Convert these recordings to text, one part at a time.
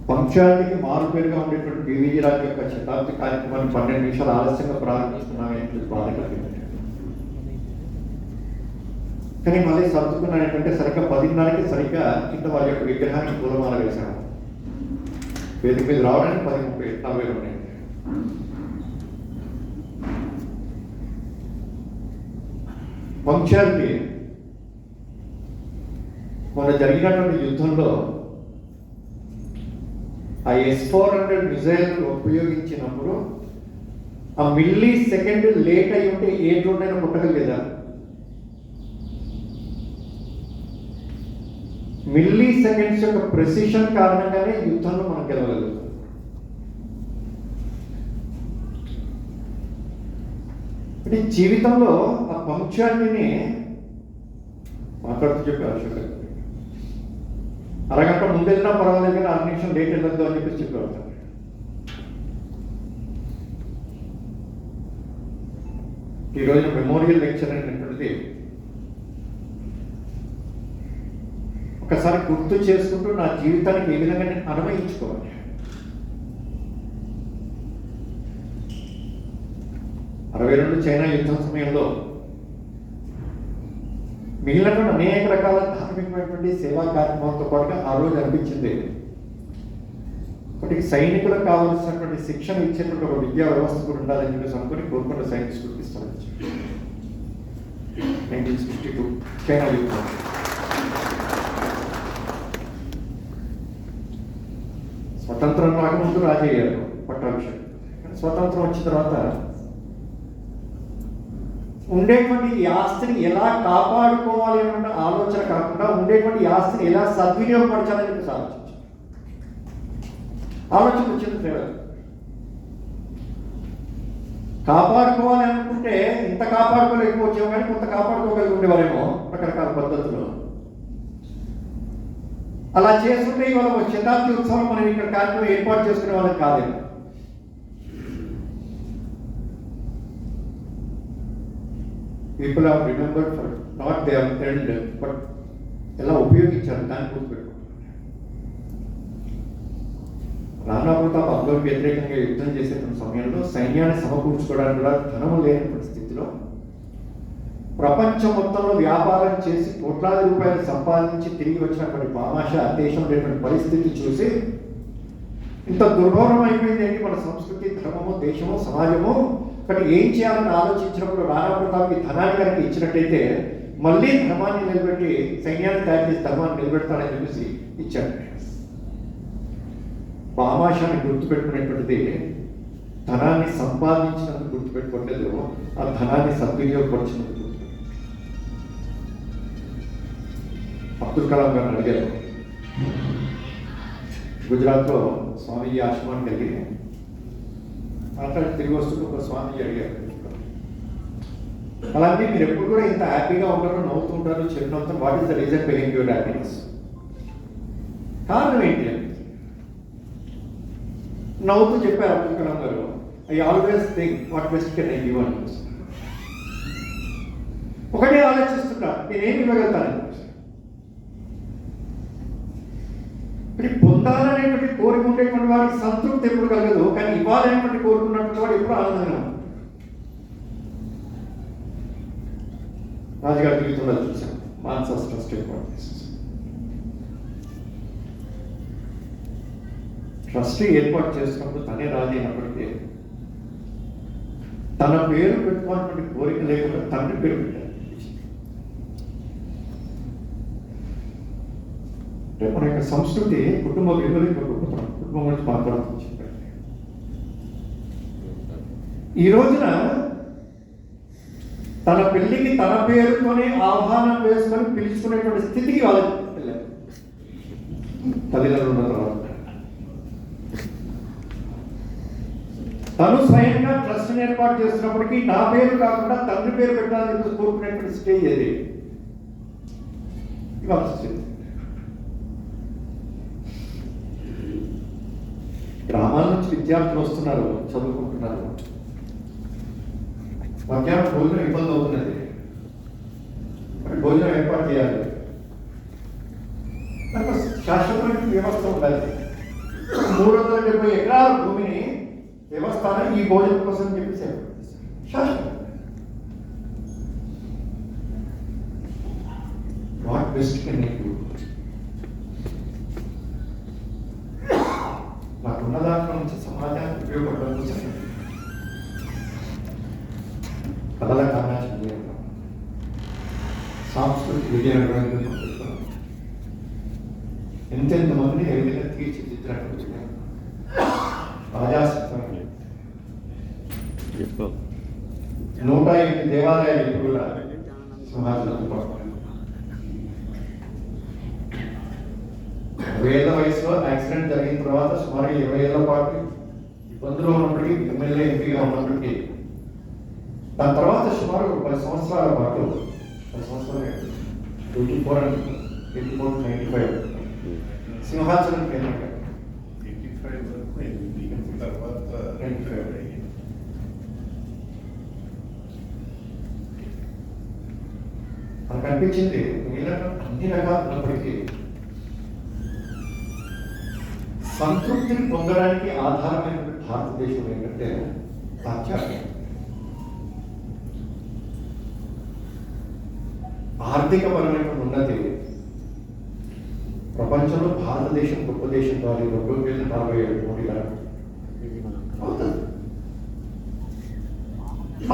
పంక్చువాలిటీకి మారుపేరుగా ఉండేటువంటి బీవీజీ రాజు యొక్క శతాబ్ది కార్యక్రమాన్ని 12 నిమిషాలు ఆలస్యంగా ప్రారంభిస్తున్నామని బాధ కలిగింది. కానీ మళ్ళీ సర్దుకున్నాను ఏంటంటే సరిగ్గా 10:30కి సరిగ్గా కింద వారి యొక్క విగ్రహానికి పూలమాల వేశాను. వేదిక మీద రావడానికి 10:30 ఉన్నాయి. పంక్చువాలిటీ మొన్న జరిగినటువంటి యుద్ధంలో ఆ S-400 మిజైల్ ఉపయోగించినప్పుడు ఆ మిల్లీ సెకండ్ లేట్ అయి ఉంటే ఏ డ్రోన్ అయినా కొట్టగలిగేదా? మిల్లీ సెకండ్స్ యొక్క ప్రెసిషన్ కారణంగానే యుద్ధంలో మనం గెలవగలుగుతాం. అంటే జీవితంలో ఆ పంక్చువాలిటీని మాట్లాడుతూ చెప్పే అవసరం, అరగంట ముందెళ్ళినా పర్వాలేదు కానీ 6 నిమిషం లేట్ వెళ్ళొద్దు అని చెప్పేసి చెప్పేవారు. ఈరోజు మెమోరియల్ లెక్చర్ అనేటువంటిది ఒకసారి గుర్తు చేసుకుంటూ నా జీవితానికి ఏ విధంగా నేను అన్వయించుకోవాలి. 62 చైనా యుద్ధం సమయంలో మిగిలినటువంటి అనేక రకాల ధార్మికమైనటువంటి సేవా కార్యక్రమాలతో పాటుగా ఆ రోజు అనిపించింది ఒకటి సైనికులకు కావాల్సినటువంటి శిక్షణ ఇచ్చేటువంటి ఒక విద్యా వ్యవస్థ కూడా ఉండాలని చెప్పేసి అనుకుని కోరుకున్న సైంటిస్టులకు ఇస్తాను. 1962 చైనా యుద్ధం. స్వతంత్రం రాకముందు రాజయ్యారు పట్టాభిషేకం. స్వతంత్రం వచ్చిన తర్వాత ఉండేటువంటి ఈ ఆస్తిని ఎలా కాపాడుకోవాలి అనే ఆలోచన కాకుండా ఉండేటువంటి ఈ ఆస్తిని ఎలా సద్వినియోగపరచాలని చెప్పేసి ఆలోచన వచ్చింది. ప్రేరణ కాపాడుకోవాలి అనుకుంటే ఇంత కాపాడుకోలేకపోవచ్చాము, కానీ కొంత కాపాడుకోగలిగి ఉండేవారేమో రకరకాల పద్ధతులు. అలా చేస్తుంటే ఇవాళ శతాబ్ది ఉత్సవం మనం ఇక్కడ కార్యక్రమం ఏర్పాటు చేసుకునే వాళ్ళకి కాదేమో. People have remembered for not they have earned, but ఎలా ఉపయోగించారు దాన్ని గుర్తుపెట్టుకుంటారు. రాణా ప్రతాప్ అక్బర్కి వ్యతిరేకంగా యుద్ధం చేసేటువంటి సమయంలో సైన్యాన్ని సమకూర్చుకోవడానికి కూడా ధనం లేనటువంటి స్థితిలో ప్రపంచం మొత్తంలో వ్యాపారం చేసి కోట్లాది రూపాయలు సంపాదించి తిరిగి వచ్చినటువంటి భామాష దేశం లేనటువంటి పరిస్థితి చూసి ఇంత దుర్భరం అయిపోయింది ఏంటి మన సంస్కృతి, ధర్మము, దేశము, సమాజము. కానీ ఏం చేయాలని ఆలోచించినప్పుడు రాణా ప్రతాప్కి ధనాన్ని కనుక ఇచ్చినట్టయితే మళ్ళీ ధర్మాన్ని నిలబెట్టి సైన్యాన్ని తయారు చేసి ధర్మాన్ని నిలబెడతానని చెప్పేసి ఇచ్చాడు. భామాషాన్ని గుర్తుపెట్టుకునేటువంటిది ధనాన్ని సంపాదించినందుకు గుర్తుపెట్టుకోవట్లేదు, ఆ ధనాన్ని సద్వినియోగపరిచినందుకు. అబ్దుల్ కలాం గారిని అడిగారు, గుజరాత్లో స్వామీజీ ఆశ్రమానికి వెళ్ళి మాట్లాడి తిరిగి వస్తూ ఒక స్వామీజీ అడిగారు, అలాగే మీరు ఎప్పుడు కూడా ఇంత హ్యాపీగా ఉంటారు, నవ్వుతూ ఉంటారు, చిరునవ్వుతారు, what is the reason behind your happiness? కారణం ఏంటి అని నవ్వుతూ చెప్పారు Abdul Kalam garu, I always think what best can I give అని. ఒకటే ఆలోచిస్తున్నా నేనేమి ఇవ్వగలుగుతానని. పొందాలనేటువంటి కోరిక ఉండేటువంటి వాడికి సంతృప్తి ఎప్పుడు కలగదు, కానీ ఇవ్వాలనేటువంటి కోరుకున్నటువంటి వాడు ఎప్పుడు ఆనందంగా ఉంటుంది. రాజుగారి జీవితంలో చూశాను మాన్సాస్ ట్రస్ట్ ఏర్పాటు చేసినప్పుడు తనే రాజు అయినప్పటికీ తన పేరు పెట్టుకోవాలన్నటువంటి కోరిక లేకుండా తండ్రి పేరు పెట్టారు. మన యొక్క సంస్కృతి కుటుంబ విలువలు కుటుంబం గురించి మాట్లాడుతూ చెప్పారు. ఈ రోజున తన పెళ్లికి తన పేరుతోనే ఆహ్వానం వేసుకొని పిలుచుకునేటువంటి స్థితికి వాళ్ళకి వెళ్ళారు తల్లిదండ్రులు ఉన్న తర్వాత. తను స్వయంగా ట్రస్ట్ ఏర్పాటు చేస్తున్నప్పటికీ నా పేరు కాకుండా తండ్రి పేరు పెట్టాలని కోరుకునేటువంటి స్టేజ్ అది ఇవాళ స్థితి. గ్రామాల నుంచి విద్యార్థులు వస్తున్నారు, చదువుకుంటున్నారు. మధ్యాహ్నం భోజనం ఇబ్బంది అవుతున్నది, భోజనం ఏర్పాటు చేయాలి, శాశ్వతమైన వ్యవస్థ ఉండాలి. 370 ఎకరాల భూమిని దేవస్థానం ఈ భోజనం కోసం చెప్పి శాశ్వతం. What best can I do? నాకున్న దాంట్లో నుంచి సమాజానికి ఉపయోగపడడం కోసం కళల కారణాలు సాంస్కృతిక విజయనగరం ఎంతెంత మందిని ఏ విధంగా తీర్చిదిద్దినట్టు రాజాశక్తం 108 దేవాలయాలు ఇప్పుడు కూడా సింహాచలం. 20 ఏళ్ల వయసులో యాక్సిడెంట్ జరిగిన తర్వాత సుమారు 20 ఏళ్ల పాటు ఇబ్బందులు ఉన్నప్పటికీ ఎమ్మెల్యే ఎంపీగా ఉన్నప్పటికీ దాని తర్వాత సుమారు 10 సంవత్సరాల పాటు 10 సంవత్సరాలు 24 and 95 సింహాచలం కేంద్రంగా మనకు అనిపించింది అన్ని రకాలు ఉన్నప్పటికీ సంతృప్తిని పొందడానికి ఆధారమైన భారతదేశం ఏంటంటే ఆధ్యాత్మికత. ఆర్థికపరమైన ఉన్నతి ప్రపంచంలో భారతదేశం గొప్ప దేశం కాదు. 2,047 కోట్ల అవుతుంది,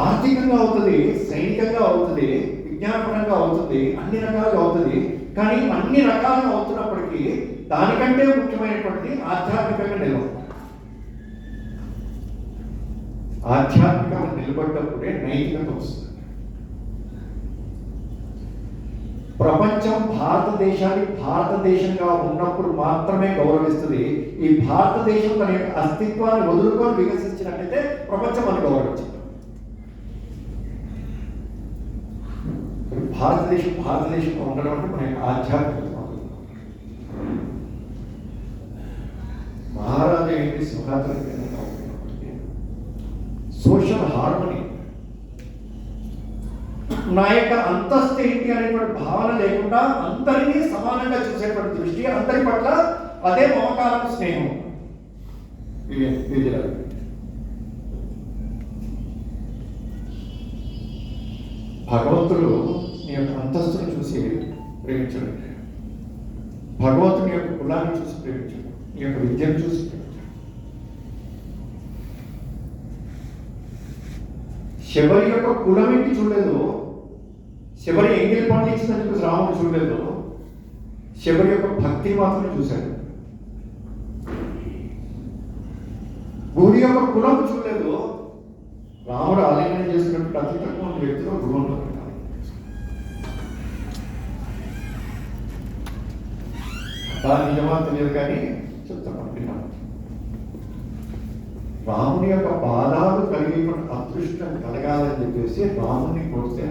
ఆర్థికంగా అవుతుంది, సైనికంగా అవుతుంది, విజ్ఞానపరంగా అవుతుంది, అన్ని రకాలుగా అవుతుంది. కానీ అన్ని రకాలుగా అవుతున్నప్పటికీ దానికంటే ముఖ్యమైనటువంటి ఆధ్యాత్మికంగా నిలబడతాం. ఆధ్యాత్మికంగా నిలబడ్డప్పుడే నైతికత వస్తుంది. ప్రపంచం భారతదేశాన్ని భారతదేశంగా ఉన్నప్పుడు మాత్రమే గౌరవిస్తుంది. ఈ భారతదేశం తన యొక్క అస్తిత్వాన్ని వదులుకొని వికసించినట్లయితే ప్రపంచం అని గౌరవించింది. భారతదేశం ఉండడం అంటే మన యొక్క ఆధ్యాత్మికత. మహారాజా ఏంటి సింహాచలం సోషల్ హార్మనీ, నా యొక్క అంతస్తు ఏంటి అనేటువంటి భావన లేకుండా అందరినీ సమానంగా చూసేటువంటి దృష్టి, అందరి పట్ల అదే మమకారం, స్నేహం. భగవంతుడు నీ యొక్క అంతస్తును చూసి ప్రేమించడు, భగవంతుని యొక్క కులాన్ని చూసి ప్రేమించడు, నీ యొక్క విద్యను చూసి ప్రేమించడు. శబరి యొక్క కులం ఏంటి చూడలేదు, శబరి ఎంగిల్ పండించిందని చెప్పేసి రాముడు చూడలేదు, శబరి యొక్క భక్తి మాత్రమే చూశాడు. గుడి యొక్క కులం చూడలేదు, రాముడు ఆలింగనం చేసినట్టు అతి తక్కువ వ్యక్తిలో గురువులో దాని నిజమా తెలియదు కానీ చెప్తాను. విన్నాను, రాముని యొక్క పాదాలు కలిగి అదృష్టం కలగాలని చెప్పేసి రాముని కొడితే